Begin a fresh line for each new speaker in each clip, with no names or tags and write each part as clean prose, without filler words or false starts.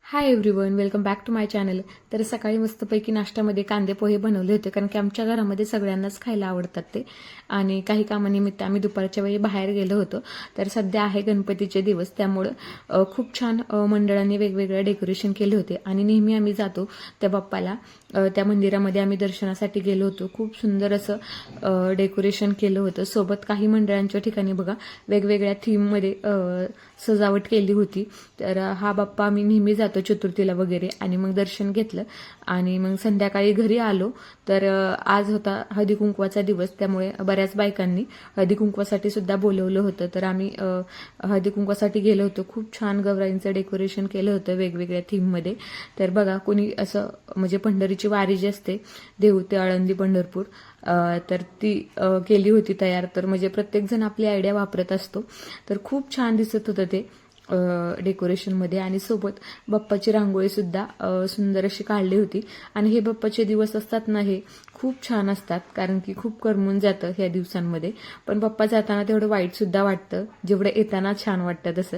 High everyone, welcome back to my channel. तर सकाळी मस्तपैकी नाश्त्यामध्ये कांदे पोहे बनवले होते, कारण की आमच्या घरामध्ये सगळ्यांनाच खायला आवडतात ते. आणि काही कामानिमित्त आम्ही दुपारच्या वेळी बाहेर गेलो होतो. तर सध्या आहे गणपतीचे दिवस, त्यामुळं खूप छान मंडळांनी वेगवेगळे डेकोरेशन केले होते. आणि नेहमी आम्ही जातो त्या बाप्पाला, त्या मंदिरामध्ये आम्ही दर्शनासाठी गेलो होतो. खूप सुंदर असं डेकोरेशन केलं होतं. सोबत काही मंडळांच्या ठिकाणी बघा वेगवेगळ्या थीममध्ये सजावट केली होती. तर हा बाप्पा आम्ही नेहमी जातो चतुर्थीला वगैरे, आणि मग दर्शन घेतलं आणि मग संध्याकाळी घरी आलो. तर आज होता हळदी कुंकवाचा दिवस, त्यामुळे बऱ्याच बायकांनी हळदी कुंकवासाठी सुद्धा बोलवलं होतं. तर आम्ही हळदी कुंकवासाठी गेलो होतो. खूप छान गौराईंचं डेकोरेशन केलं होतं वेगवेगळ्या थीममध्ये. तर बघा, कोणी असं म्हणजे पंढरीची वारी जी असते देहू ते आळंदी पंढरपूर, तर ती केली होती तयार. तर म्हणजे प्रत्येकजण आपली आयडिया वापरत असतो. तर खूप छान दिसत होतं ते डेकोरेशनमध्ये. आणि सोबत बाप्पाची रांगोळी सुद्धा सुंदर अशी काढली होती. आणि हे बाप्पाचे दिवस असतात ना, हे खूप छान असतात, कारण की खूप करमून जातं ह्या दिवसांमध्ये. पण बाप्पा जाताना तेवढं वाईट सुद्धा वाटतं, जेवढं येताना छान वाटतं तसं.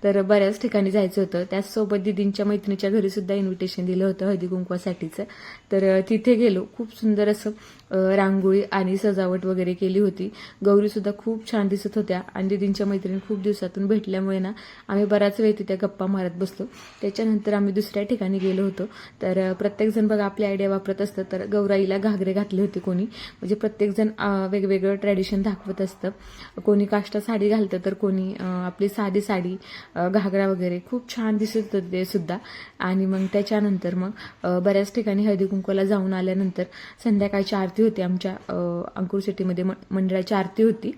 तर बऱ्याच ठिकाणी जायचं होतं. त्याचसोबत दिदींच्या मैत्रिणीच्या घरी सुद्धा इन्व्हिटेशन दिलं होतं हळदी कुंकवासाठीचं. तर तिथे गेलो. खूप सुंदर असं रांगोळी आणि सजावट वगैरे केली होती. गौरी सुद्धा खूप छान दिसत होत्या. आणि दिदींच्या मैत्रिणी खूप दिवसातून भेटल्यामुळे ना, आम्ही बराच वेळ तिथे गप्पा मारत बसलो. त्याच्यानंतर आम्ही दुसऱ्या ठिकाणी गेलो होतो. तर प्रत्येकजण बघा आपली आयडिया वापरत असतं. तर गौराईला घागरे घातले होते कोणी, म्हणजे प्रत्येकजण वेगवेगळं ट्रॅडिशन दाखवत असतं. कोणी काष्टा साडी घालतं, तर कोणी आपली साधी साडी, घागरा वगैरे. खूप छान दिसत होते ते सुद्धा. आणि मग त्याच्यानंतर मग बऱ्याच ठिकाणी हळदी कुंकवाला जाऊन आल्यानंतर संध्याकाळची आरती होती. आमच्या अंकुर सिटीमध्ये मंडळाची आरती होती.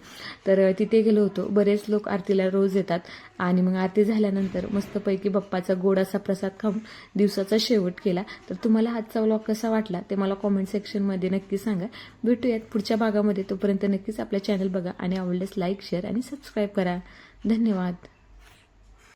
तर तिथे गेलो होतो. बरेच लोक आरतीला रोज येतात. आणि मग आरती झाल्यानंतर मस्तपैकी बाप्पाचा गोड असा प्रसाद खाऊन दिवसाचा शेवट केला. तर तुम्हाला आजचा व्लॉग कसा वाटला ते मला कॉमेंट सेक्शनमध्ये नक्की सांगा. भेटूयात पुढच्या भागामध्ये. तोपर्यंत नक्कीच आपल्या चॅनल बघा आणि आवडल्यास लाईक, शेअर आणि सबस्क्राईब करा. धन्यवाद.